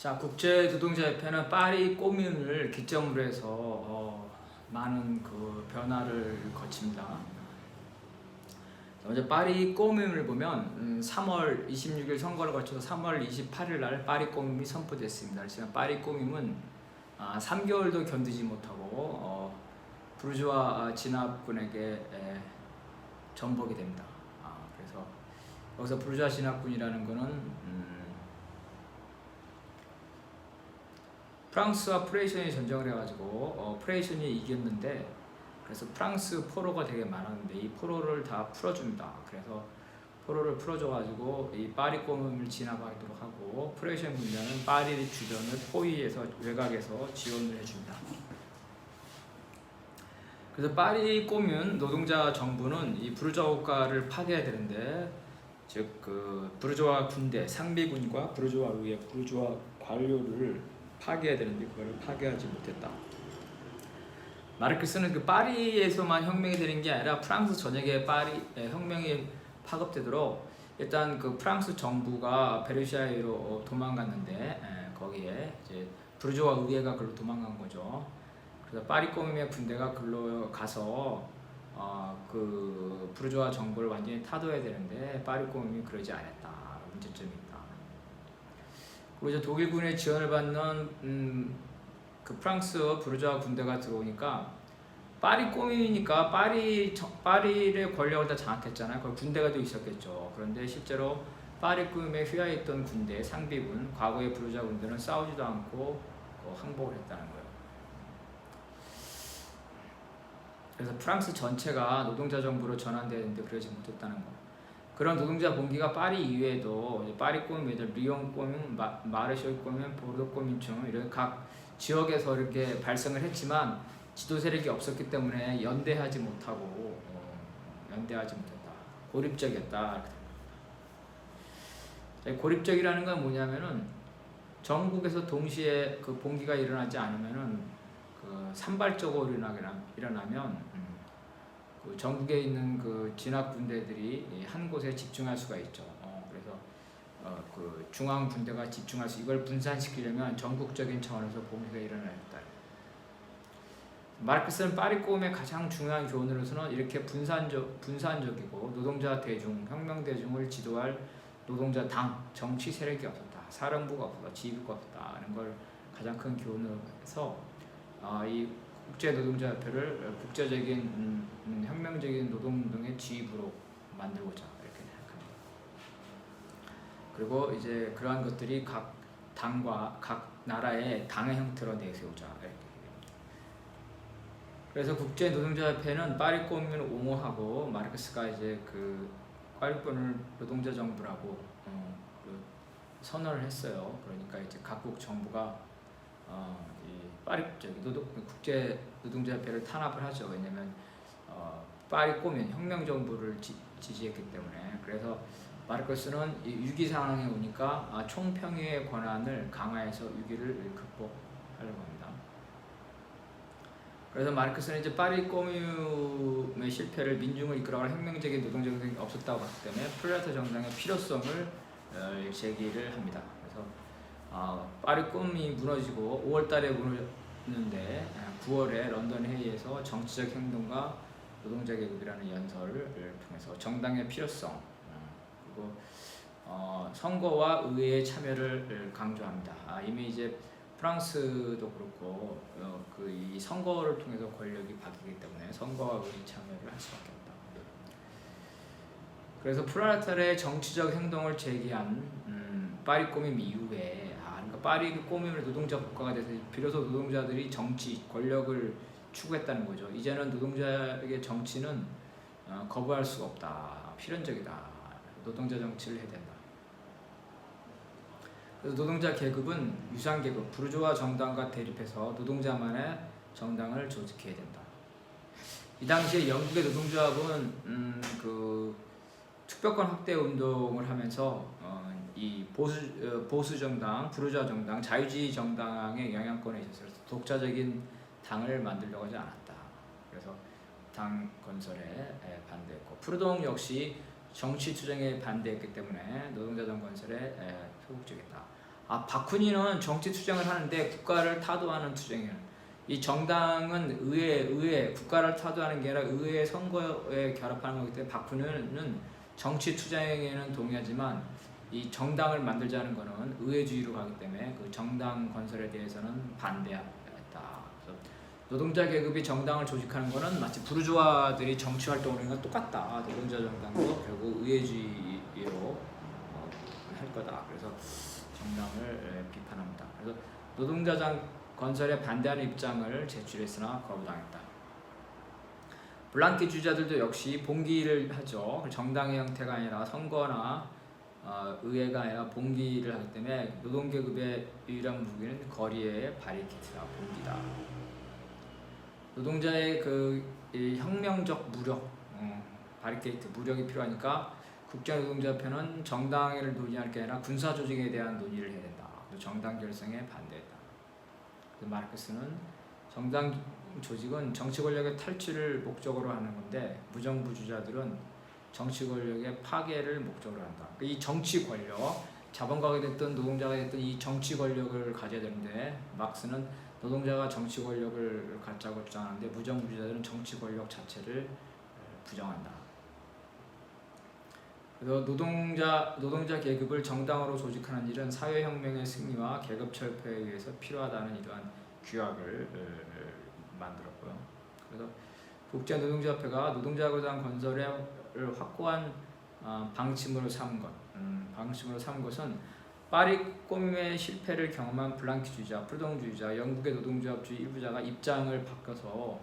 자, 국제노동자협회는 파리 꼬민을 기점으로 해서 많은 그 변화를 거칩니다. 먼저 파리 꼬민을 보면 3월 26일 선거를 거쳐서 3월 28일 날 파리 꼬민이 선포됐습니다. 그래서 파리 꼬민은 3개월도 견디지 못하고 부르주아 진압군에게 전복이 됩니다. 그래서 여기서 부르주아 진압군이라는 것은 프랑스와 프레이션이 전쟁을 해가지고 프레이션이 이겼는데, 그래서 프랑스 포로가 되게 많았는데 이 포로를 다 풀어줍니다. 그래서 포로를 풀어줘가지고 이 파리 꼬민을 진압하도록 하고, 프레이션 군대는 파리 주변을 포위해서 외곽에서 지원을 해줍니다. 그래서 파리 꼬민 노동자 정부는 이 부르주아 국가를 파괴해야 되는데, 즉 그 부르주아 군대 상비군과 부르주아 의회, 부르주아 관료를 파괴해야 되는데 그걸 파괴하지 못했다. 마르크스는 그 파리에서만 혁명이 되는 게 아니라 프랑스 전역에 파리 혁명이 파급되도록 일단 그 프랑스 정부가 베르사유로 도망갔는데, 거기에 이제 부르주아 의회가 글로 도망간 거죠. 그래서 파리 꼬민의 군대가 글로 가서 그 부르주아 정부를 완전히 타도해야 되는데 파리 꼬민이 그러지 않았다. 문제점이 있다. 그리고 이제 독일군의 지원을 받는 그 프랑스 부르주아 군대가 들어오니까, 파리 꼬민이니까 파리의 권력을 다 장악했잖아요. 거기 군대가 또 있었겠죠. 그런데 실제로 파리 꼬민에 휘하였던 군대 상비군, 과거의 부르주아 군대는 싸우지도 않고 항복을 했다는 거예요. 그래서 프랑스 전체가 노동자 정부로 전환되는데 그러지 못했다는 거. 그런 노동자 봉기가 파리 이외에도 파리 꼬민, 리옹 꼬민, 마르쇼 꼬민, 보르도 꼬민층 이런 각 지역에서 이렇게 발생을 했지만 지도 세력이 없었기 때문에 연대하지 못했다. 고립적이었다. 고립적이라는 건 뭐냐면은, 전국에서 동시에 그 봉기가 일어나지 않으면은 그 산발적으로 일어나면 그 전국에 있는 그 진압 군대들이 한 곳에 집중할 수가 있죠. 그래서 그 중앙 군대가 집중할 수, 이걸 분산시키려면 전국적인 차원에서 봉기가 일어나야 했다. 마르크스는 파리 꼬민의 가장 중요한 교훈으로서는 이렇게 분산적이고 노동자 대중, 혁명 대중을 지도할 노동자 당, 정치 세력이 없었다. 사령부가 없었다. 지휘부가 없었다는 걸 가장 큰 교훈으로 해서 이 국제노동자협회를 국제적인 혁명적인 노동운동의 지휘부로 만들고자 이렇게 생각합니다. 그리고 이제 그러한 것들이 각 당과 각 나라의 당의 형태로 내세우자 이렇게. 그래서 국제노동자협회는 파리 꼬민을 옹호하고, 마르크스가 이제 그 파리 꼬민 노동자 정부라고 그 선언을 했어요. 그러니까 이제 각국 정부가 이 파리 국제 노동자협회를 탄압을 하죠. 왜냐하면 파리 꼬민 혁명 정부를 지지했기 때문에. 그래서 마르크스는 이 위기 상황에 오니까 총평의의 권한을 강화해서 위기를 극복하려고 합니다. 그래서 마르크스는 이제 파리 꼬민의 실패를 민중을 이끌어갈 혁명적인 노동 정당이 없었다고 봤기 때문에 프롤레타리아 정당의 필요성을 제기를 합니다. 그래서 파리 꼬민이 무너지고 5월달에 무너졌는데 9월에 런던 회의에서 정치적 행동과 노동자 계급이라는 연설을 통해서 정당의 필요성, 그리고 선거와 의회의 참여를 강조합니다. 이미 이제 프랑스도 그렇고 이 선거를 통해서 권력이 바뀌기 때문에 선거와 의회 참여를 할 수밖에 없다. 그래서 프롤레타리아의 정치적 행동을 제기한 파리 꼬민 이후에, 그러니까 파리 꼬민의 노동자 국가가 돼서 비로소 노동자들이 정치, 권력을 추구했다는 거죠. 이제는 노동자에게 정치는 거부할 수가 없다. 필연적이다. 노동자 정치를 해야 된다. 그래서 노동자 계급은 유상 계급, 부르주아 정당과 대립해서 노동자만의 정당을 조직해야 된다. 이 당시에 영국의 노동조합은 그 특별권 확대 운동을 하면서 이 보수 정당, 부르주아 정당, 자유주의 정당의 영향권에 있어서 독자적인 당을 만들려고 하지 않았다. 그래서 당 건설에 반대했고, 프루동 역시 정치 투쟁에 반대했기 때문에 노동자 당 건설에 소극적이었다. 바쿠니는 정치 투쟁을 하는데 국가를 타도하는 투쟁이에요. 이 정당은 의회 국가를 타도하는 게 아니라 의회 선거에 결합하는 거기 때문에 바쿠니는 정치 투쟁에는 동의하지만 이 정당을 만들자는 거는 의회주의로 가기 때문에 그 정당 건설에 대해서는 반대했다. 그래서 노동자 계급이 정당을 조직하는 거는 마치 부르주아들이 정치 활동을 하는 건 똑같다. 노동자 정당도 결국 의회주의로 할 거다. 그래서 정당을 비판합니다. 그래서 노동자당 건설에 반대하는 입장을 제출했으나 거부당했다. 블랑키주의자들도 역시 봉기를 하죠. 정당의 형태가 아니라 선거나 의회가 아니라 봉기를 하기 때문에 노동계급의 유일한 무기는 거리의 바리케이트다. 봉기다. 노동자의 이 혁명적 무력, 바리케이트, 무력이 필요하니까 국제노동자협회는 정당을 논의할 게 아니라 군사조직에 대한 논의를 해야 된다. 정당 결성에 반대했다. 마르크스는 정당 조직은 정치 권력의 탈취를 목적으로 하는 건데 무정부주의자들은 정치 권력의 파괴를 목적으로 한다. 이 정치 권력, 자본가가 됐든 노동자가 됐든 이 정치 권력을 가져야 되는데 막스는 노동자가 정치 권력을 갖자고 주장하는데 무정부주의자들은 정치 권력 자체를 부정한다. 그래서 노동자 계급을 정당으로 조직하는 일은 사회혁명의 승리와 계급철폐에 의해서 필요하다는 이러한 규약을 만들었고요. 그래서 국제노동자협회가 노동자구단 건설을 확고한 방침으로 삼은 것은 파리 꼬밈의 실패를 경험한 블랑키주의자, 프루동주의자, 영국의 노동조합주의 일부자가 입장을 바꿔서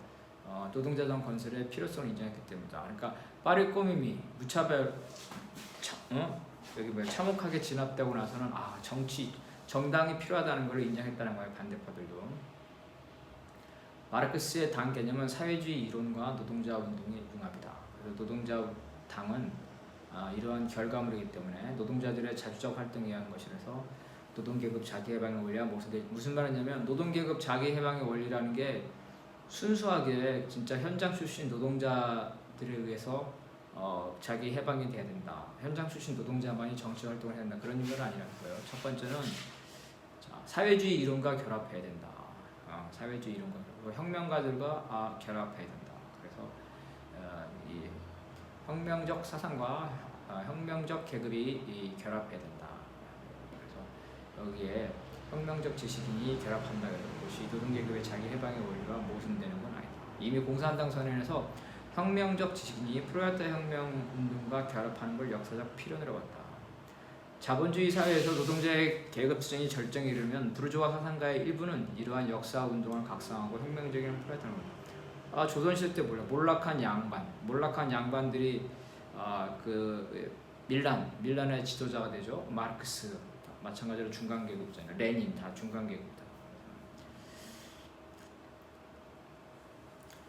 노동자당 건설의 필요성을 인정했기 때문이다. 그러니까 파리 꼬밈이 무차별 참혹하게 진압되고 나서는 정당이 필요하다는 것을 인정했다는 거예요. 반대파들도. 마르크스의 당 개념은 사회주의 이론과 노동자 운동의 융합이다. 그래서 노동자 당은 이러한 결과물이기 때문에 노동자들의 자주적 활동에 의한 것이라서 노동계급 자기해방의 원리와 무슨 말이냐면 노동계급 자기해방의 원리라는 게 순수하게 진짜 현장 출신 노동자들에 의해서 자기 해방이 돼야 된다. 현장 출신 노동자만이 정치 활동을 해야 된다. 그런 의미는 아니라는 거예요. 첫 번째는 사회주의 이론과 결합해야 된다. 사회주의 이론과 혁명가들과 결합해야 된다. 그래서 이 혁명적 사상과 혁명적 계급이 결합해야 된다. 그래서 여기에 혁명적 지식인이 결합한다는 것이 노동계급의 자기 해방의 원리가 모순되는 건 아니다. 이미 공산당 선언에서 혁명적 지식인이 프롤레타리아 혁명 운동과 결합하는 걸 역사적 필연으로 봤다. 자본주의 사회에서 노동자의 계급 투쟁이 절정에 이르면 부르주아 사상가의 일부는 이러한 역사 운동을 각성하고 혁명적인 프롤레타리아 조선시대 때 몰락한 양반들이 밀란의 지도자가 되죠. 마르크스 마찬가지로 중간 계급자잖아요. 레닌 다 중간 계급이다.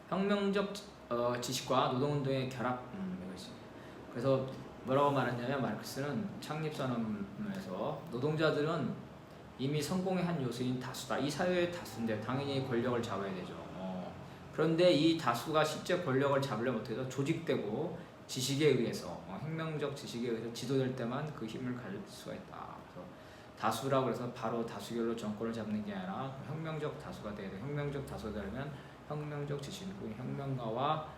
혁명적 지식과 노동운동의 결합 이것이. 그래서 뭐라고 말했냐면 마르크스는 창립선언에서 노동자들은 이미 성공의 한 요소인 다수다. 이 사회의 다수인데 당연히 권력을 잡아야 되죠. 그런데 이 다수가 실제 권력을 잡으려 못해서 조직되고 지식에 의해서 혁명적 지식에 의해서 지도될 때만 그 힘을 가질 수가 있다. 그래서 다수라고 해서 바로 다수결로 정권을 잡는 게 아니라 혁명적 다수가 돼야 돼. 혁명적 다수가 되려면 혁명적 지식이고 혁명가와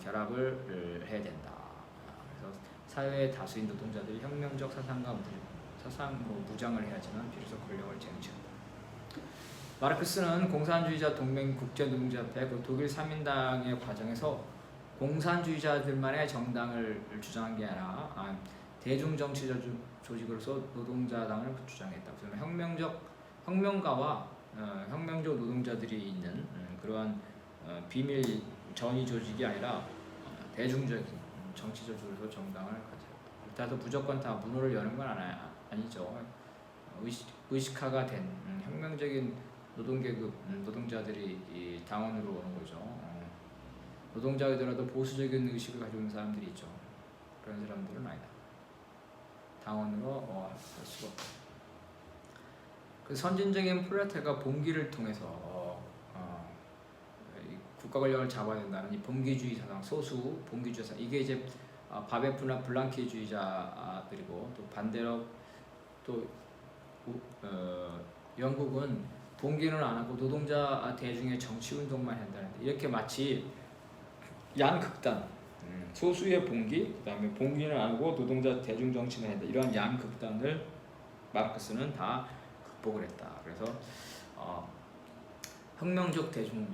결합을 해야 된다. 그래서 사회의 다수인 노동자들이 혁명적 사상과 무장을 해야지만 비로소 권력을 쟁취한다. 마르크스는 공산주의자 동맹 국제노동자협회 독일 3인당의 과정에서 공산주의자들만의 정당을 주장한 게 아니라 대중정치적 조직으로서 노동자당을 주장했다. 그러면 혁명가와 혁명적 노동자들이 있는 그러한 비밀 전위 조직이 아니라 대중적인 정치적 조직으로 정당을 가졌다. 따라서 무조건 다 문호를 여는 건 아니죠. 의식화가 된 혁명적인 노동계급 노동자들이 당원으로 오는 거죠. 노동자이더라도 보수적인 의식을 가지고 있는 사람들이 있죠. 그런 사람들은 아니다. 당원으로 할 수가 없다. 그 선진적인 프롤레타리아가 봉기를 통해서 국가 권력을 잡아야 된다는 이 봉기주의 사상, 소수 봉기주의 사상, 이게 이제 바베프나 블랑키주의자들이고 또 반대로 또 영국은 봉기는 안 하고 노동자 대중의 정치 운동만 한다는데 이렇게 마치 양극단 소수의 봉기 그다음에 봉기는 안 하고 노동자 대중 정치만 한다 이러한 양극단을 마르크스는 다 극복을 했다. 그래서 혁명적 대중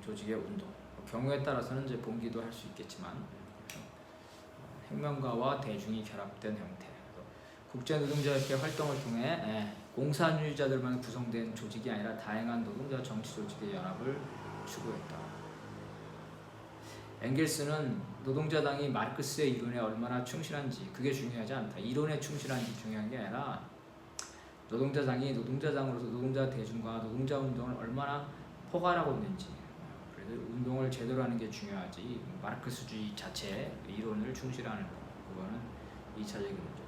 조직의 운동 경우에 따라서는 이제 봉기도 할 수 있겠지만 혁명가와 대중이 결합된 형태. 국제노동자협회 활동을 통해 공산주의자들만 구성된 조직이 아니라 다양한 노동자 정치 조직의 연합을 추구했다. 엥겔스는 노동자당이 마르크스의 이론에 얼마나 충실한지 그게 중요하지 않다. 이론에 충실한지 중요한 게 아니라 노동자당이 노동자당으로서 노동자 대중과 노동자 운동을 얼마나 포괄하고 있는지 그래서 운동을 제대로 하는 게 중요하지 마르크스주의 자체 이론을 충실하는 거 그거는 2차적인 문제다.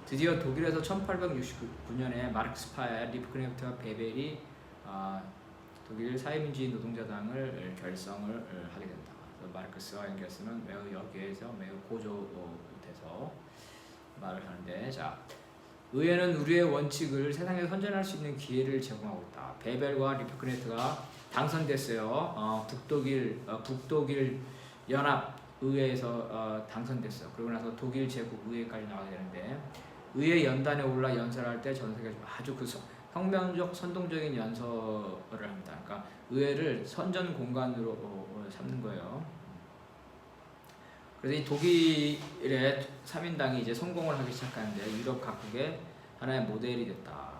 드디어 독일에서 1869년에 마르크스파의 리프크네프트와 베벨이 독일 사회민주주의 노동자당을 결성을 하게 된다. 그래서 마르크스와 엥겔스는 매우 여기에서 매우 고조돼서 말을 하는데 자 의회는 우리의 원칙을 세상에 선전할 수 있는 기회를 제공하고 있다. 베벨과 리프크네프트가 당선됐어요. 북독일 연합 의회에서 당선됐어. 그러고 나서 독일 제국 의회까지 나가야 되는데 의회 연단에 올라 연설할 때 전 세계에서 아주 그 혁명적 선동적인 연설을 합니다. 그러니까 의회를 선전 공간으로 삼는 거예요. 그래서 이 독일의 3인당이 이제 성공을 하기 시작하는데 유럽 각국의 하나의 모델이 됐다.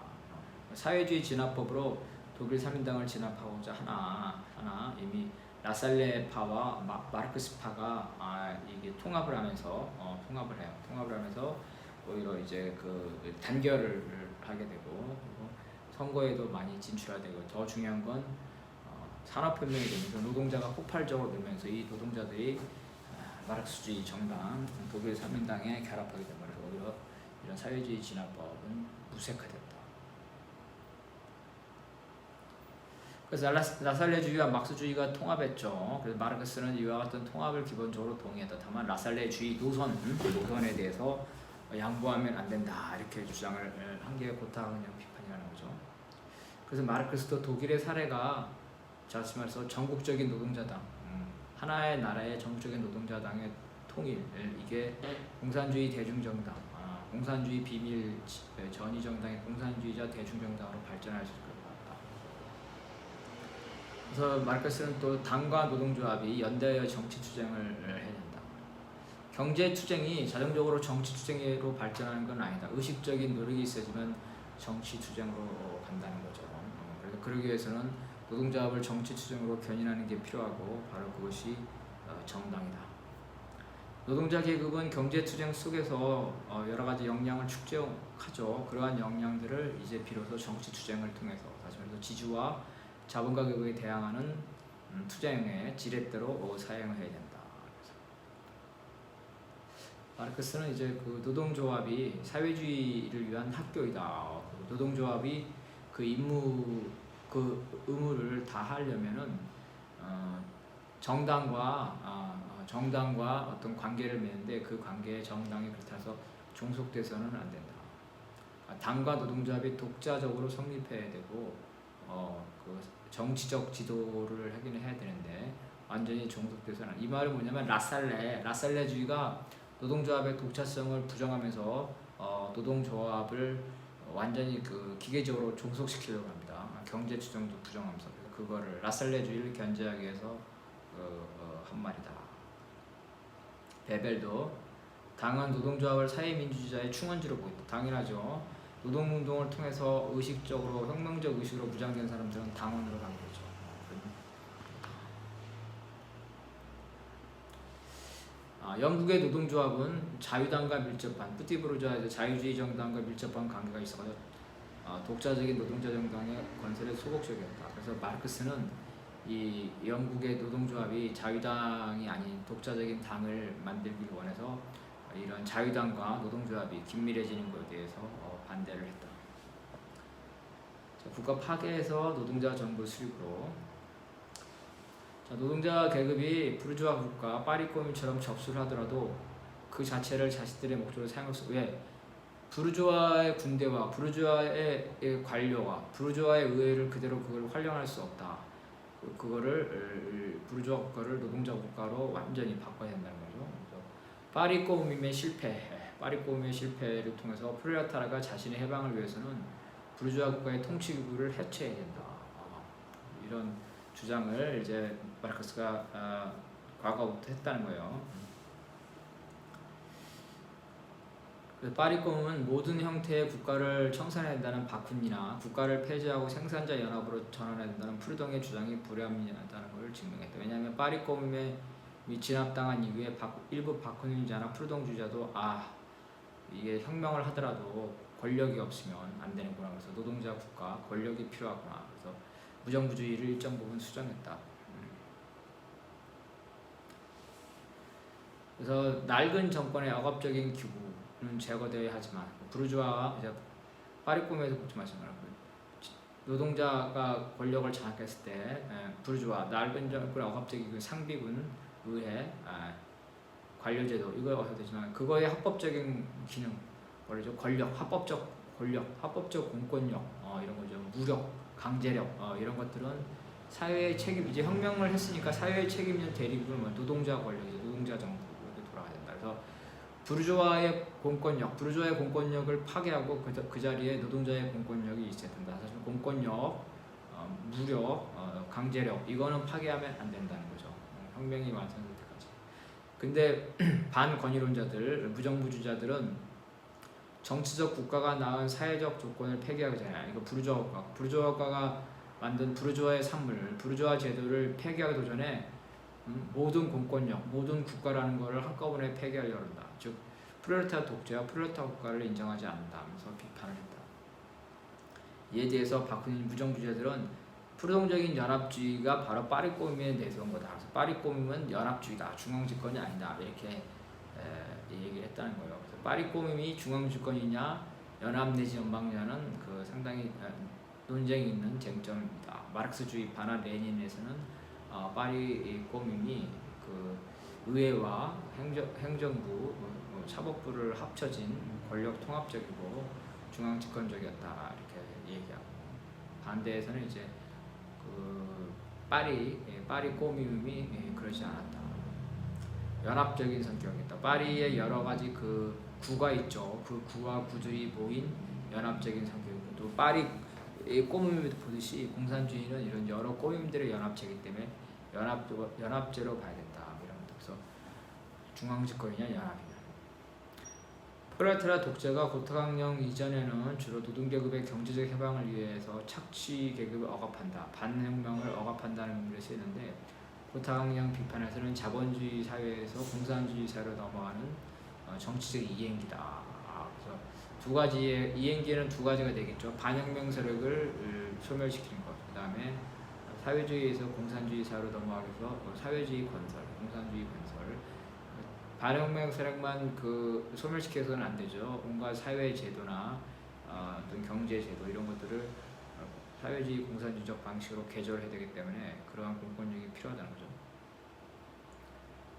사회주의 진화법으로 독일 3인당을 진압하고자 하나 이미 라살레파와 마르크스파가 이게 통합을 하면서 통합을 하면서 오히려 이제 그 단결을 하게 되고 선거에도 많이 진출하되고 더 중요한 건 산업혁명이 되면서 노동자가 폭발적으로 늘면서 이 노동자들이 마르크스주의 정당 독일 3인당에 결합하게 된 거라서 오히려 이런 사회주의 진화법은 무색화됐다. 그래서 라살레주의와 막스주의가 통합했죠. 그래서 마르크스는 이와 같은 통합을 기본적으로 동의했다. 다만 라살레주의 노선에 대해서 양보하면 안 된다 이렇게 주장을 한 게 고타학은 비판이라는 거죠. 그래서 마르크스도 독일의 사례가 다시 말해서 전국적인 노동자당 하나의 나라의 전국적인 노동자당의 통일 이게 공산주의 대중정당 공산주의 비밀 전위정당의 공산주의자 대중정당으로 발전할 수 있을 것 같다. 그래서 마르크스는 또 당과 노동조합이 연대하여 정치투쟁을 해야 된다. 경제투쟁이 자동적으로 정치투쟁으로 발전하는 건 아니다. 의식적인 노력이 있어야지만 정치투쟁으로 간다는 거죠. 그래서 그러기 위해서는 노동조합을 정치투쟁으로 견인하는 게 필요하고 바로 그것이 정당이다. 노동자 계급은 경제투쟁 속에서 여러 가지 역량을 축적하죠. 그러한 역량들을 이제 비로소 정치투쟁을 통해서 다시 말해서 지주와 자본가 계급에 대항하는 투쟁의 지렛대로 사용해야 된다. 마르크스는 이제 그 노동조합이 사회주의를 위한 학교이다. 노동조합이 그 의무를 다 하려면은 정당과 어떤 관계를 맺는데 그 관계에 정당이 그렇다서 종속돼서는 안 된다. 당과 노동조합이 독자적으로 성립해야 되고 그 정치적 지도를 하기는 해야 되는데 완전히 종속돼서는 이 말은 뭐냐면 라살레주의가 노동조합의 독자성을 부정하면서 노동조합을 완전히 그 기계적으로 종속시키려고 합니다. 경제추정도 부정하면서 그거를 라살레주의를 견제하기 위해서 한 말이다. 베벨도 당은 노동조합을 사회민주주의자의 충원지로 보인다. 당연하죠. 노동운동을 통해서 의식적으로 혁명적 의식으로 무장된 사람들은 당원으로 가게 되죠. 영국의 노동조합은 자유당과 밀접한 뿌티부르주아의 자유주의 정당과 밀접한 관계가 있어서 독자적인 노동자 정당의 건설에 소극적이었다. 그래서 마르크스는 이 영국의 노동조합이 자유당이 아닌 독자적인 당을 만들기 원해서 이런 자유당과 노동조합이 긴밀해지는 것에 대해서 반대를 했다. 자, 국가 파괴에서 노동자 정부 수립으로 노동자 계급이 부르주아 국가 파리 꼬민처럼 접수를 하더라도 그 자체를 자신들의 목적으로 사용할 수 왜? 부르주아의 군대와 부르주아의 관료와 부르주아의 의회를 그대로 그걸 활용할 수 없다. 그거를 부르주아 국가를 노동자 국가로 완전히 바꿔야 된다는 거죠. 그래서 파리 꼬움의 실패를 통해서 프롤레타르가 자신의 해방을 위해서는 부르주아 국가의 통치 기구를 해체해야 된다. 이런 주장을 이제 마르크스가 과거부터 했다는 거예요. 파리 꼬움은 모든 형태의 국가를 청산해야 된다는 바쿤이나 국가를 폐지하고 생산자 연합으로 전환해야 된다는 프루동의 주장이 불합리하다는 것을 증명했다. 왜냐하면 파리 꼬움에 진압당한 이후에 일부 바쿠니자나 프루동주의자도 이게 혁명을 하더라도 권력이 없으면 안 되는구나. 그래서 노동자 국가 권력이 필요하구나. 그래서 무정부주의를 일정 부분 수정했다. 그래서 낡은 정권의 억압적인 기구는 제거되어야 하지만 부르주아와 이제 파리 꼬움에서 보지 마찬가지로 노동자가 권력을 장악했을 때 부르주아 낡은 정권의 억압적인 상비군 의회 관료제도 이거 어서 되지만 그거의 합법적인 기능 뭐죠? 권력 합법적 권력 합법적 공권력 이런 거죠. 무력 강제력 이런 것들은 사회의 책임 이제 혁명을 했으니까 사회의 책임 있는 대립은 노동자 권력이죠. 노동자 정부 이렇게 돌아가야 된다. 그래서 부르주아의 공권력을 파괴하고 그 자리에 노동자의 공권력이 있어야 된다. 사실 공권력, 무력, 강제력 이거는 파괴하면 안 된다는 거죠. 혁명이 완성될 때까지. 근데 반권위론자들, 무정부주의자들은 정치적 국가가 낳은 사회적 조건을 폐기하잖아요. 이거 부르주아 국가가 만든 부르주아의 산물, 부르주아 제도를 폐기하기 도전에 모든 공권력, 모든 국가라는 것을 한꺼번에 폐기하려고 한다. 즉 프롤레타 독재와 프롤레타 국가를 인정하지 않는다 하면서 비판을 했다. 이에 대해서 바쿠닌 무정부주의자들은 프루동적인 연합주의가 바로 파리 꼬움에 내세운 거다. 그래서 파리 꼬움은 연합주의다. 중앙집권이 아니다. 이렇게 얘기를 했다는 거예요. 그래서 파리 꼬움이 중앙집권이냐 연합 내지 연방냐는 그 상당히 논쟁이 있는 쟁점입니다. 마르크스주의 반환 레닌에서는 파리 꼬움이 그 의회와 행정부, 사법부를 합쳐진 권력 통합적이고 중앙집권적이었다 이렇게 얘기하고 반대에서는 이제 그 파리 꼬움이 그러지 않았다. 연합적인 성격이었다. 파리에 여러 가지 그 구가 있죠. 그 구와 구들이 모인 연합적인 성격이고 또 파리 꼬움에도 보듯이 공산주의는 이런 여러 꼬임들의 연합체이기 때문에 연합제로 봐야 된다. 이런 것도. 그래서 중앙집권이냐 연합이냐. 프롤레타르 독재가 고타강령 이전에는 주로 노동계급의 경제적 해방을 위해서 착취 계급을 억압한다. 반혁명을 억압한다는 의미를 쓰였는데 고타강령 비판에서는 자본주의 사회에서 공산주의 사회로 넘어가는 정치적 이행기다. 그래서 두 가지의 이행기에는 두 가지가 되겠죠. 반혁명 세력을 소멸시키는 것. 그 다음에 사회주의에서 공산주의 사회로 넘어가기 위해서 사회주의 건설, 공산주의 건설. 반혁명 세력만 그 소멸시켜서는 안 되죠. 온갖 사회 제도나 어떤 경제 제도 이런 것들을 사회주의 공산주의적 방식으로 개조해야 되기 때문에 그러한 공권력이 필요하다는 거죠.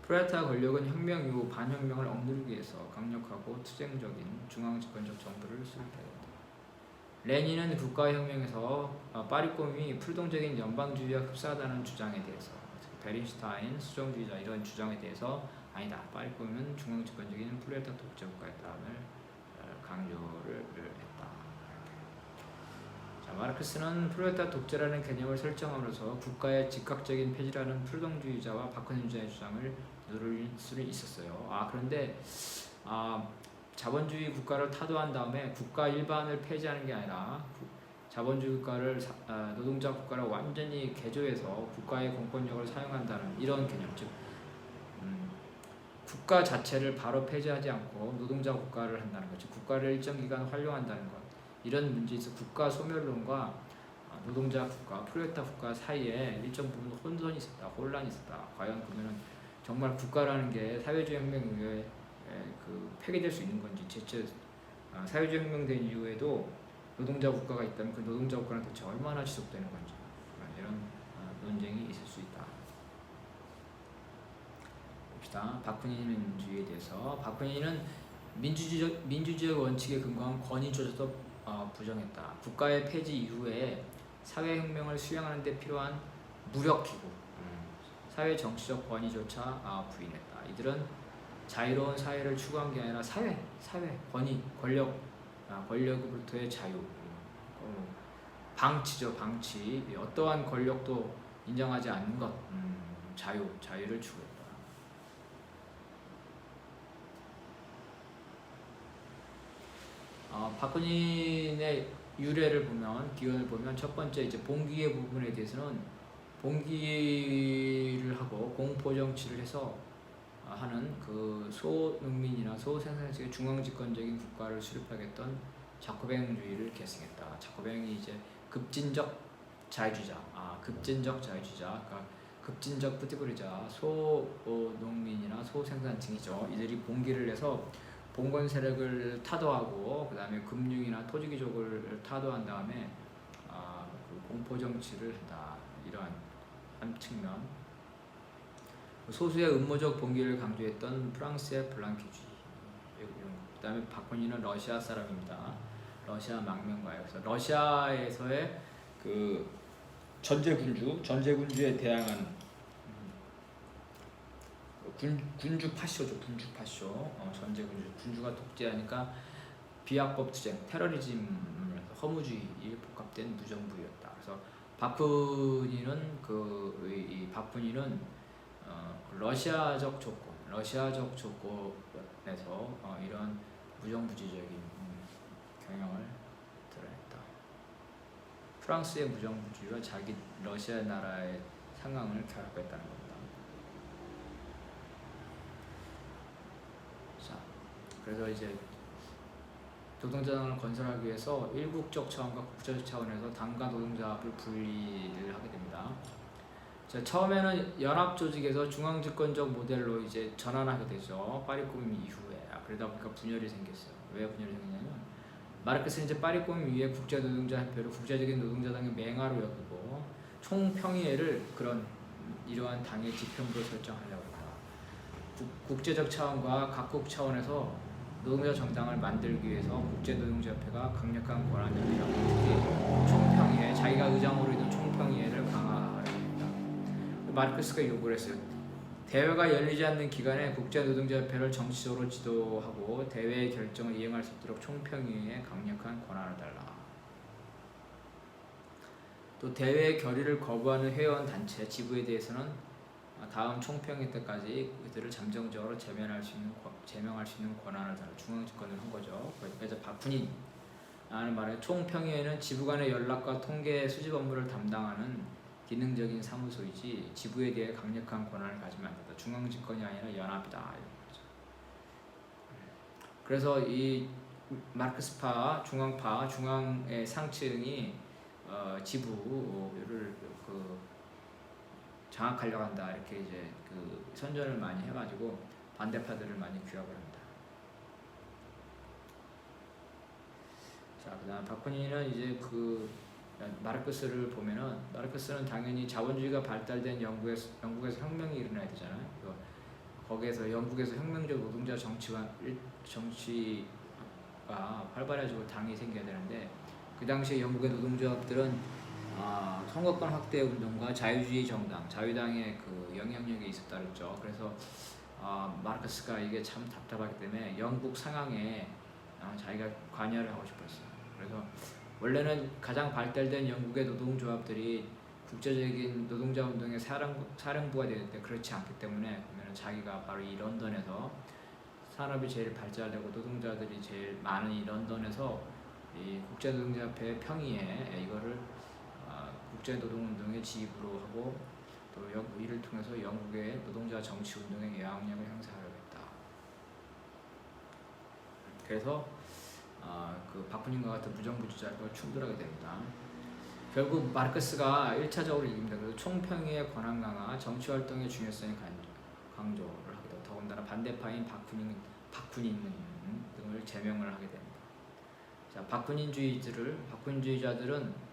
프롤레타르 권력은 혁명 이후 반혁명을 억누르기 위해서 강력하고 투쟁적인 중앙집권적 정부를 수립해야 된다. 레닌은 국가혁명에서 파리 꼬움이 풀동적인 연방주의와 흡사하다는 주장에 대해서 베린슈타인, 수정주의자 이런 주장에 대해서 아니다. 파리 꼬움은 중앙집권적인 프롤레타르 독재 국가였다는 강조를 했다. 자, 마르크스는 프롤레타르 독재라는 개념을 설정함으로써 국가의 즉각적인 폐지라는 풀동주의자와 바쿠닌주의자의 주장을 누릴 수는 있었어요. 그런데 자본주의 국가를 타도한 다음에 국가 일반을 폐지하는 게 아니라 자본주의 국가를 노동자 국가를 완전히 개조해서 국가의 공권력을 사용한다는 이런 개념, 즉 국가 자체를 바로 폐지하지 않고 노동자 국가를 한다는 것, 즉 국가를 일정 기간 활용한다는 것, 이런 문제에서 국가 소멸론과 노동자 국가, 프롤레타 국가 사이에 일정 부분 혼선이 있었다, 혼란이 있었다. 과연 그러면 정말 국가라는 게 사회주의 혁명 이후에 그 폐기될 수 있는 건지, 대체 사회주의 혁명된 이후에도 노동자 국가가 있다면 그 노동자 국가는 대체 얼마나 지속되는 건지 이런 논쟁이 있을 수 있다. 봅시다. 바쿠닌주의에 대해서 바쿠닌은 민주주의 원칙에 근거한 권위조차도 부정했다. 국가의 폐지 이후에 사회혁명을 수행하는 데 필요한 무력기구, 사회 정치적 권위조차 부인했다. 이들은 자유로운 사회를 추구한 게 아니라 사회, 권위, 권력으로부터의 자유, 방치죠, 방치. 어떠한 권력도 인정하지 않는 것, 자유를 추구했다. 박근혜의 유래를 보면, 기원을 보면 첫 번째 이제 봉기의 부분에 대해서는 봉기를 하고 공포 정치를 해서 하는 그 소농민이나 소생산식의 중앙집권적인 국가를 수립하겠던 자코뱅주의를 계승했다. 자코뱅이 이제 급진적 자유주의자, 그러니까 급진적 뿌티브리자, 소농민이나 소생산층이죠. 이들이 봉기를 해서 봉건 세력을 타도하고 그 다음에 금융이나 토지귀족을 타도한 다음에 그 공포 정치를 한다. 이러한 한 측면. 소수의 음모적 봉기를 강조했던 프랑스의 블랑키주의. 그 다음에 박헌희는 러시아 사람입니다. 러시아 망명가여서 러시아에서의 그 전제군주에 대항한 군주 파쇼죠. 군주 파쇼. 군주가 독재하니까 비합법 투쟁, 테러리즘, 허무주의에 복합된 무정부였다. 그래서 박훈희는 러시아적 조건에서 이런 무정부주의적인 경향을 드러냈다. 프랑스의 무정부주의와 자기 러시아 나라의 상황을 결합했다는 겁니다. 자, 그래서 이제 노동자당을 건설하기 위해서 일국적 차원과 국제적 차원에서 당과 노동자합을 분리를 하게 됩니다. 자, 처음에는 연합조직에서 중앙집권적 모델로 이제 전환하게 되죠. 파리코민 이후에. 그러다 보니까 분열이 생겼어요. 왜 분열이 생겼냐면 마르크스는 이제 파리코민 이후에 국제노동자협회를 국제적인 노동자당의 맹화로 여기고 총평의회를 이러한 당의 지평부로 설정하려고 합니다. 국제적 차원과 각국 차원에서 노동자 정당을 만들기 위해서 국제노동자협회가 강력한 권한을 갖고 특히 총평의회, 자기가 의장으로 있는 총평의회를 강화하려 합니다. 마르크스가 요구를 했어요. 대회가 열리지 않는 기간에 국제노동자협회를 정치적으로 지도하고 대회의 결정을 이행할 수 있도록 총평의회에 강력한 권한을 달라. 또 대회의 결의를 거부하는 회원 단체, 지부에 대해서는 다음 총평회 때까지 그들을 잠정적으로 제명할 수 있는 권한을 달라. 중앙집권을 한 거죠. 그래서 박훈희라는 말에 총평회는 지부 간의 연락과 통계 수집 업무를 담당하는 기능적인 사무소이지 지부에 대해 강력한 권한을 가지면 안 된다. 중앙집권이 아니라 연합이다. 이런 거죠. 그래서 이 마르크스파, 중앙파, 중앙의 상층이 지부를 장악하려고 한다. 이렇게 이제 선전을 많이 해가지고 반대파들을 많이 규합을 합니다. 자, 그다음 박훈희는 이제 마르크스를 보면은 마르크스는 당연히 자본주의가 발달된 영국에서 혁명이 일어나야 되잖아요. 거기에서 영국에서 혁명적 노동자 정치가 활발해지고 당이 생겨야 되는데 그 당시에 영국의 노동조합들은 선거권 확대 운동과 자유주의 정당, 자유당의 영향력이 있었다 그랬죠. 그래서 마르크스가 이게 참 답답하기 때문에 영국 상황에 자기가 관여를 하고 싶었어요. 그래서 원래는 가장 발달된 영국의 노동조합들이 국제적인 노동자 운동의 사령부가 되는데 그렇지 않기 때문에 그러면 자기가 바로 이 런던에서 산업이 제일 발달되고 노동자들이 제일 많은 이 런던에서 이 국제노동자협회 평의에 이거를 국제노동운동의 지휘부로 하고 또 이를 통해서 영국의 노동자 정치운동의 영향력을 행사하려고 했다. 그래서 박훈희과 같은 무정부주의자와 충돌하게 됩니다. 결국 마르크스가 1차적으로 이깁니다. 그래서 총평의의 권한 강화, 정치활동의 중요성을 강조를 하게 되고 더군다나 반대파인 박훈희 등을 제명을 하게 됩니다. 자, 박훈희주의자들은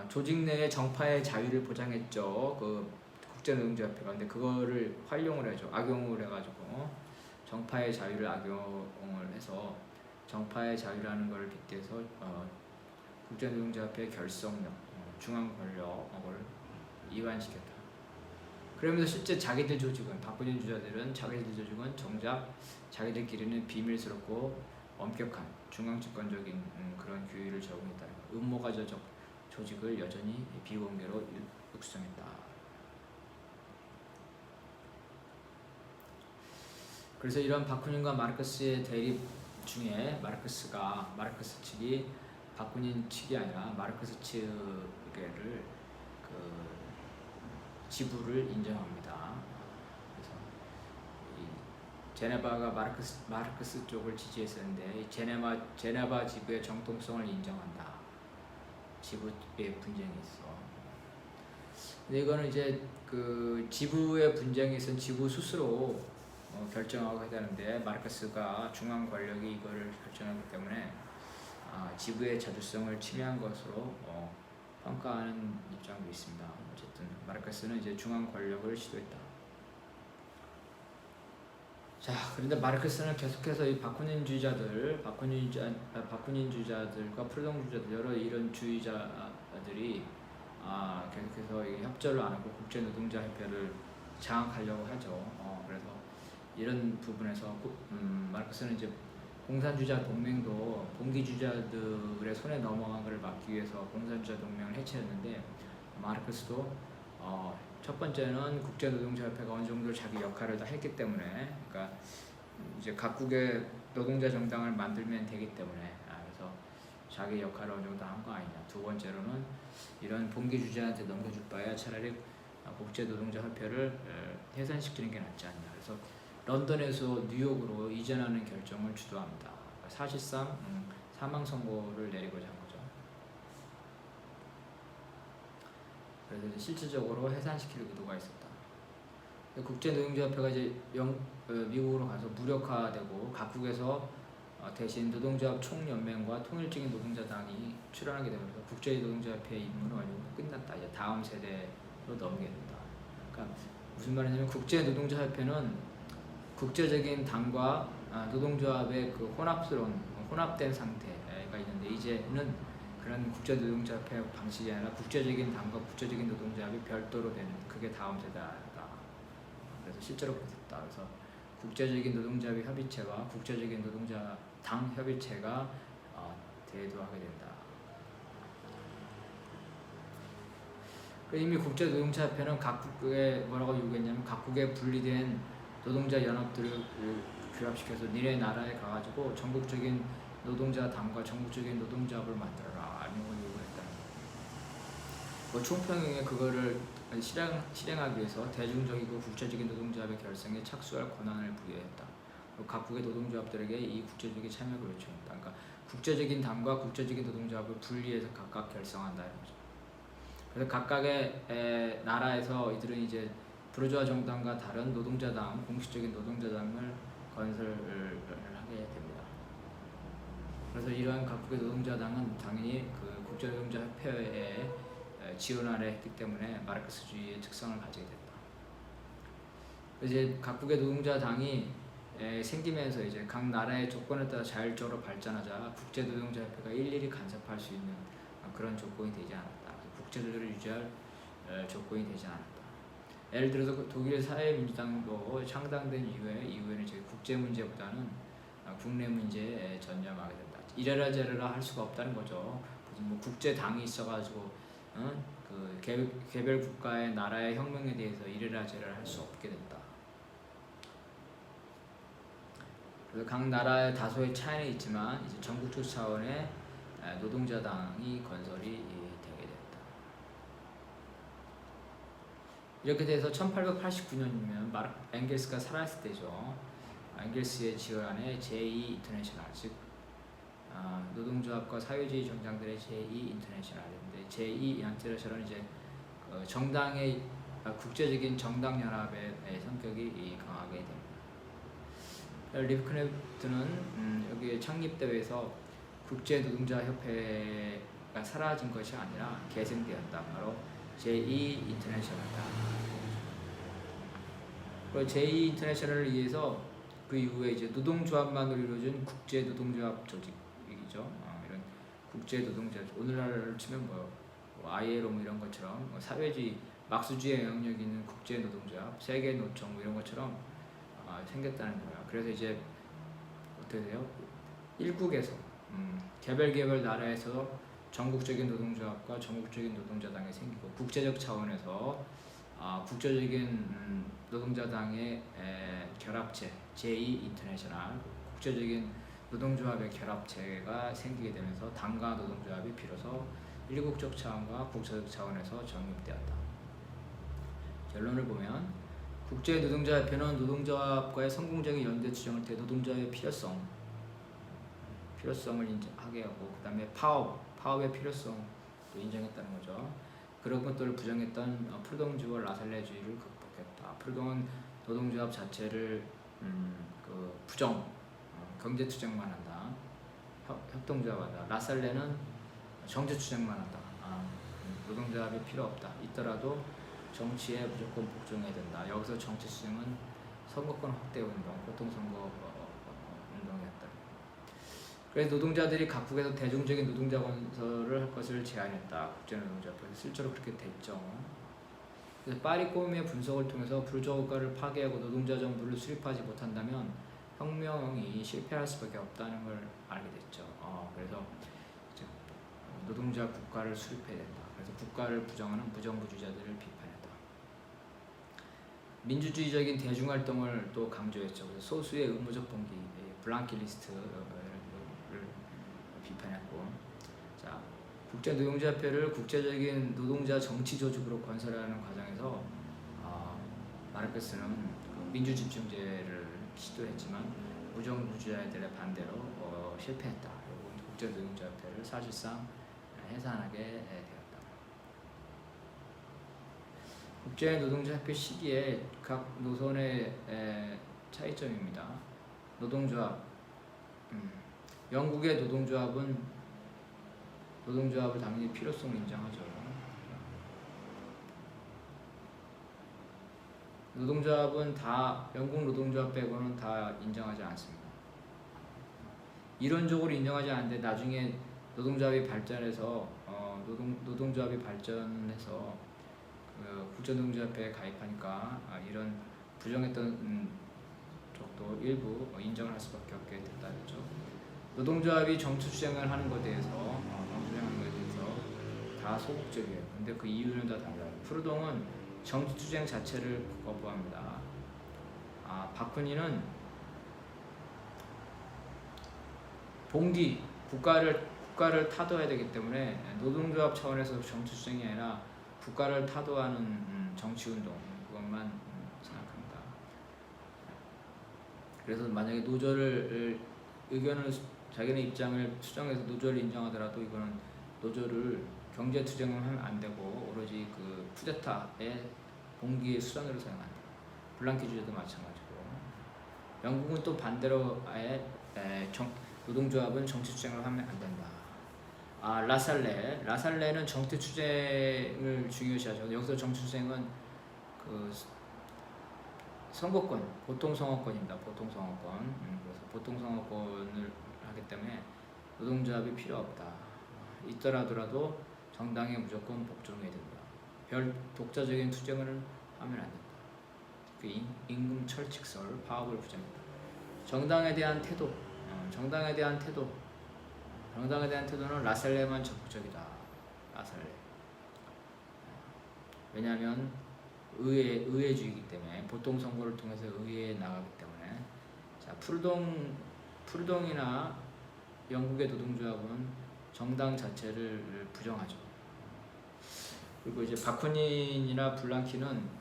조직 내의 정파의 자유를 보장했죠. 국제노동자협회가. 근데 그거를 활용을 해죠. 악용을 해가지고 정파의 자유를 악용을 해서 정파의 자유라는 것을 빗대서 국제노동자협회의 결속력, 중앙 권력을 이완시켰다. 그러면서 실제 자기들 조직은 박근혜 주자들은 자기들 조직은 정작 자기들끼리는 비밀스럽고 엄격한 중앙집권적인 그런 규율을 적용했다. 음모가 조직을 여전히 비공개로 육성했다. 그래서 이런 바쿠닌과 마르크스의 대립 중에 마르크스 측이 바쿠닌 측이 아니라 마르크스 측을 지부를 인정합니다. 그래서 이 제네바가 마르크스 쪽을 지지했었는데 이 제네바 지부의 정통성을 인정한다. 지부의 분쟁이 있어. 근데 이거는 이제 그 지부의 분쟁이 있은 지부 스스로 결정하고 해야 되는데 마르크스가 중앙 권력이 이거를 결정하기 때문에 지부의 자주성을 침해한 것으로 평가하는 입장도 있습니다. 어쨌든 마르크스는 이제 중앙 권력을 시도했다. 자, 그런데 마르크스는 계속해서 이 바쿠닌 주의자들과 프리동 주의자들 여러 이런 주의자들이 계속해서 협조를 안 하고 국제노동자협회를 장악하려고 하죠. 그래서 이런 부분에서 마르크스는 이제 공산주의자 동맹도 봉기주의자들의 손에 넘어간 것을 막기 위해서 공산주의자 동맹을 해체했는데 마르크스도 첫 번째는 국제노동자협회가 어느 정도 자기 역할을 다 했기 때문에 그러니까 이제 각국의 노동자 정당을 만들면 되기 때문에 그래서 자기 역할을 어느 정도 한 거 아니냐. 두 번째로는 이런 봉기주의자한테 넘겨줄 바에 차라리 국제노동자협회를 해산시키는 게 낫지 않냐. 그래서 런던에서 뉴욕으로 이전하는 결정을 주도합니다. 사실상 사망 선고를 내리고자 한 거죠. 그래서 이제 실질적으로 해산시킬 의도가 있었다. 국제노동자협회가 이제 미국으로 가서 무력화되고 각국에서 대신 노동조합 총연맹과 통일적인 노동자당이 출연하게 되면서 국제노동자협회의 임무는 완전히 끝났다. 이제 다음 세대로 넘게 된다. 그러니까 무슨 말이냐면 국제노동자협회는 국제적인 당과 노동조합의 그 혼합된 상태가 있는데 이제는 그런 국제노동자협회 방식이 아니라 국제적인 당과 국제적인 노동조합이 별도로 되는 그게 다음 세대다. 그래서 실제로 그랬다. 그래서 국제적인 노동조합의 협의체와 국제적인 노동자당 협의체가 대두하게 된다. 이미 국제노동자협회는 각국에 뭐라고 요구했냐면 각국의 분리된 노동자 연합들을 규합시켜서 니네 나라에 가가지고 전국적인 노동자당과 전국적인 노동조합을 만들어라 이런 걸 요구했다는 거예요. 총평에 그거를 실행하기 위해서 대중적이고 국제적인 노동조합의 결성에 착수할 권한을 부여했다. 각국의 노동조합들에게 이 국제적인 참여를 요청했다. 그러니까 국제적인 당과 국제적인 노동조합을 분리해서 각각 결성한다 이런 거죠. 그래서 각각의 나라에서 이들은 이제 부르주아 정당과 다른 노동자당, 공식적인 노동자당을 건설을 하게 됩니다. 그래서 이러한 각국의 노동자당은 당연히 그 국제노동자협회에 지원하려 했기 때문에 마르크스주의의 특성을 가지게 됐다. 이제 각국의 노동자당이 생기면서 이제 각 나라의 조건에 따라 자율적으로 발전하자 국제노동자협회가 일일이 간섭할 수 있는 그런 조건이 되지 않았다. 국제조직을 유지할 조건이 되지 않았다. 예를 들어서 독일의 사회민주당도 창당된 이후에는 이제 국제 문제보다는 국내 문제에 전념하게 된다. 이래라 저래라 할 수가 없다는 거죠. 무슨 뭐 국제 당이 있어가지고 그 개별 국가의 나라의 혁명에 대해서 이래라 저래라 할 수 없게 된다. 그래서 각 나라의 다소의 차이는 있지만 이제 전국적 차원의 노동자당이 건설이 되게 됐다. 이렇게 돼서 1889년이면 엥겔스가 살아있을 때죠. 엥겔스의 지휘 안에 제2 인터내셔널, 즉 노동조합과 사회주의 정당들의 제2 인터내셔널인데 제2 인터내셔널은 이제 정당의 국제적인 정당 연합의 성격이 강하게 됩니다. 리브크네프트는 여기 창립대회에서 국제노동자협회가 사라진 것이 아니라 계승되었다. 바로 제2 인터내셔널이다. 그 제2 인터내셔널을 위해서 그 이후에 이제 노동조합만으로 이루어진 국제 노동조합 조직이죠. 이런 국제 노동조합, 오늘날로 치면 뭐 ILO 뭐 이런 것처럼 뭐 사회주의 막스주의 영역이 있는 국제 노동조합, 세계 노총 뭐 이런 것처럼 생겼다는 거예요. 그래서 이제 어떻게 돼요? 일국에서 개별 나라에서 전국적인 노동조합과 전국적인 노동자당이 생기고, 국제적 차원에서 국제적인 노동자당의 결합체 제2 인터내셔널 국제적인 노동조합의 결합체가 생기게 되면서 당과 노동조합이 비로소 일국적 차원과 국제적 차원에서 정립되었다. 결론을 보면 국제노동자협회는 노동조합과의 성공적인 연대 추정을 때 노동조합의 필요성을 인정하게 하고, 그 다음에 파업의 필요성도 인정했다는 거죠. 그런 것들을 부정했던 프루동주의와 라살레주의를 극복했다. 프루동은 노동조합 자체를 경제 투쟁만 한다, 협동조합하다. 라살레는 정치 투쟁만 한다. 노동조합이 필요 없다. 있더라도 정치에 무조건 복종해야 된다. 여기서 정치 투쟁은 선거권 확대 운동, 보통선거 운동이었다. 그래서 노동자들이 각국에서 대중적인 노동자 건설을 할 것을 제안했다. 국제노동조합에서 실제로 그렇게 됐죠. 그래서 파리꼬미의 분석을 통해서 부르주아 국가를 파괴하고 노동자 정부를 수립하지 못한다면 혁명이 실패할 수밖에 없다는 걸 알게 됐죠. 그래서 이제 노동자 국가를 수립해야 된다. 그래서 국가를 부정하는 무정부주의자들을 비판했다. 민주주의적인 대중활동을 또 강조했죠. 그래서 소수의 의무적 봉기, 블랑키 리스트를 비판했고, 자, 국제노동자협회를 국제적인 노동자 정치 조직으로 건설하는 과정에서 마르크스는 민주집중제를 시도했지만 무정부주의자들의 반대로 실패했다. 그리고 국제노동자협회를 사실상 해산하게 되었다. 국제노동자협회 시기에 각 노선의 차이점입니다. 노동조합, 영국의 노동조합을 당연히 필요성을 인정하죠. 노동조합은 다 영국 노동조합 빼고는 다 인정하지 않습니다. 이론적으로 인정하지 않는데 나중에 노동조합이 발전해서 노동조합이 발전해서 국제노동조합회에 가입하니까 이런 부정했던 쪽도 일부 인정을 할 수밖에 없게 됐다죠. 노동조합이 정치 투쟁을 하는 것에 대해서 다 소극적이에요. 근데 그 이유는 다 달라요. 프루동은 정치 투쟁 자체를 거부합니다. 바쿠니는 봉기, 국가를 타도해야 되기 때문에 노동조합 차원에서 정치 투쟁이 아니라 국가를 타도하는 정치운동, 그것만 생각합니다. 그래서 만약에 노조를 자기네 입장을 수정해서 노조를 인정하더라도 이거는 노조를 경제 투쟁을 하면 안 되고 오로지 그 쿠데타의 봉기의 수단으로 사용한다. 블랑키 주제도 마찬가지고. 영국은 또 반대로 아예 노동조합은 정치 투쟁을 하면 안 된다. 라살레는 정치 투쟁을 중요시하죠. 여기서 정치 투쟁은 그 선거권, 보통 선거권입니다. 보통 선거권. 그래서 보통 선거권을 하기 때문에 노동조합이 필요 없다. 있더라도 정당에 무조건 복종해야 된다. 별 독자적인 투쟁을 하면 안 된다. 그 임금 철칙설, 파업을 부정한다. 정당에 대한 태도는 라살레만 적극적이다. 라살레. 왜냐하면 의회주의이기 때문에, 보통 선거를 통해서 의회에 나가기 때문에. 자, 프루동이나 영국의 노동조합은 정당 자체를 부정하죠. 그리고 이제 바쿠닌이나 블랑키는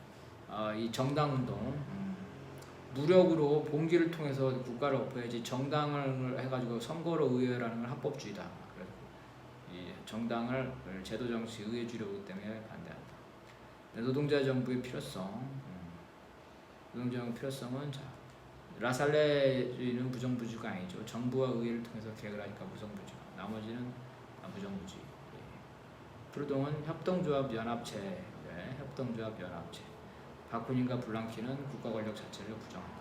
이 정당운동, 무력으로 봉기를 통해서 국가를 엎어야지 정당을 해가지고 선거로 의회라는 건 합법주의다. 그래서 이 정당을 제도정치 의회주의로 보기 때문에 반대한다. 노동자 정부의 필요성은 자, 라살레주의는 부정부주의가 아니죠. 정부와 의회를 통해서 계획을 하니까 부정부주의. 나머지는 부정부주의. 프루동은 협동조합 연합체. 바쿠닌과 블랑키는 국가 권력 자체를 부정한다.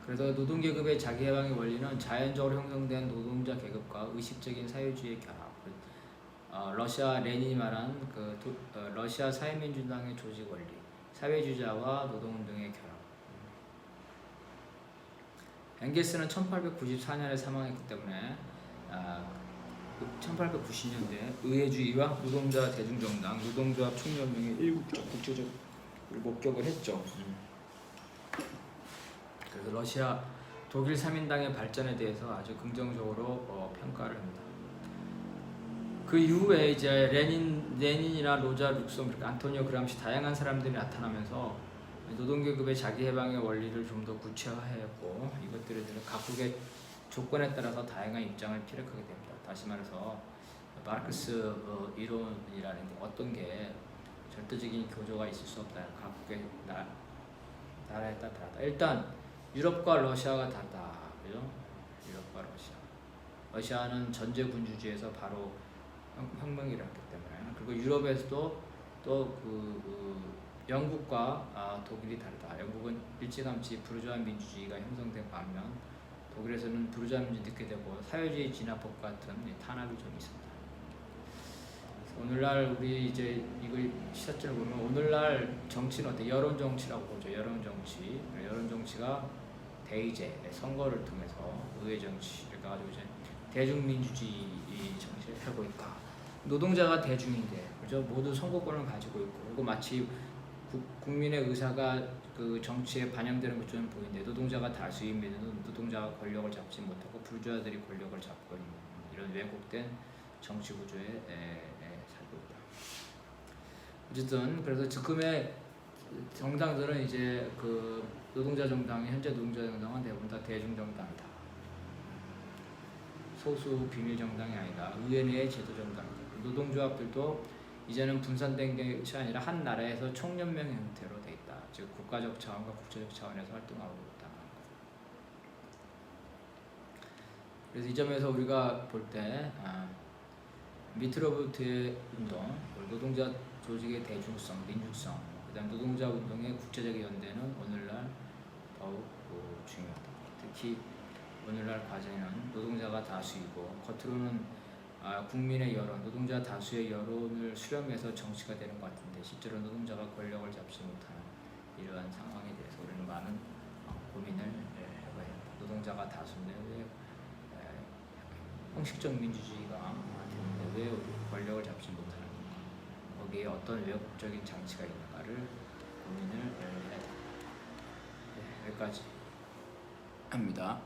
그래서 노동계급의 자기해방의 원리는 자연적으로 형성된 노동자 계급과 의식적인 사회주의의 결합. 러시아 레닌이 말한 러시아 사회민주당의 조직 원리, 사회주의자와 노동운동의 결합. 엥겔스는 1894년에 사망했기 때문에 1890년대 의회주의와 노동자 대중정당, 노동조합 총연맹의 일국적 국제적 목격을 했죠. 그래서 러시아 독일 3인당의 발전에 대해서 아주 긍정적으로 평가를 합니다. 그 이후에 이제 레닌이나 로자 룩셈부르크, 안토니오 그람시 다양한 사람들이 나타나면서 노동계급의 자기해방의 원리를 좀 더 구체화했고, 이것들에 대해서 각국의 조건에 따라서 다양한 입장을 피력하게 됩니다. 다시 말해서 마르크스 이론이라는 게 어떤 게 절대적인 교조가 있을 수 없다. 각국의 나라에 따라 다르다. 일단 유럽과 러시아가 다르다. 그죠? 유럽과 러시아. 러시아는 전제 군주주의에서 바로 혁명이 일어났기 때문에, 그리고 유럽에서도 또 영국과 독일이 다르다. 영국은 일찌감치 부르주아 민주주의가 형성된 반면 독일에서는 부르주아 민주주의 늦게 되고 사회주의 진화법 같은 탄압이 좀 있습니다. 오늘날 우리 이제 이걸 시사점을 보면 오늘날 정치는 어때? 여론 정치라고 보죠. 여론 정치. 여론 정치가 대의제 선거를 통해서 의회 정치를 가지고 이제 대중민주주의 정치를 하고 있다. 노동자가 대중인데, 그죠? 모두 선거권을 가지고 있고, 그리고 마치 국민의 의사가 그 정치에 반영되는 것처럼 보이는데, 노동자가 다수임에도 노동자가 권력을 잡지 못하고 부르주아들이 권력을 잡고 있는 이런 왜곡된 정치 구조에 살고 있다. 어쨌든 그래서 지금의 정당들은 이제 그 노동자 정당이, 현재 노동자 정당은 대부분 다 대중 정당이다. 소수 비밀 정당이 아니다. 의회 내의 제도 정당이다. 노동조합들도 이제는 분산된 것이 아니라 한 나라에서 총연맹 형태로 돼 있다. 즉 국가적 차원과 국제적 차원에서 활동하고 있다. 그래서 이 점에서 우리가 볼 때 미트로부트의 운동, 노동자 조직의 대중성, 민주성, 그다음 노동자 운동의 국제적 연대는 오늘날 더욱 중요하다. 특히 오늘날 과제는 노동자가 다수이고 겉으로는 국민의 여론, 노동자 다수의 여론을 수렴해서 정치가 되는 것 같은데 실제로 노동자가 권력을 잡지 못하는 이러한 상황에 대해서 우리는 많은 고민을 해봐야 합니다. 노동자가 다수인데 왜 형식적 민주주의가 되는데 왜 우리 권력을 잡지 못하는 건가? 거기에 어떤 외국적인 장치가 있는가를 고민을 해야 됩니다. 여기까지 합니다.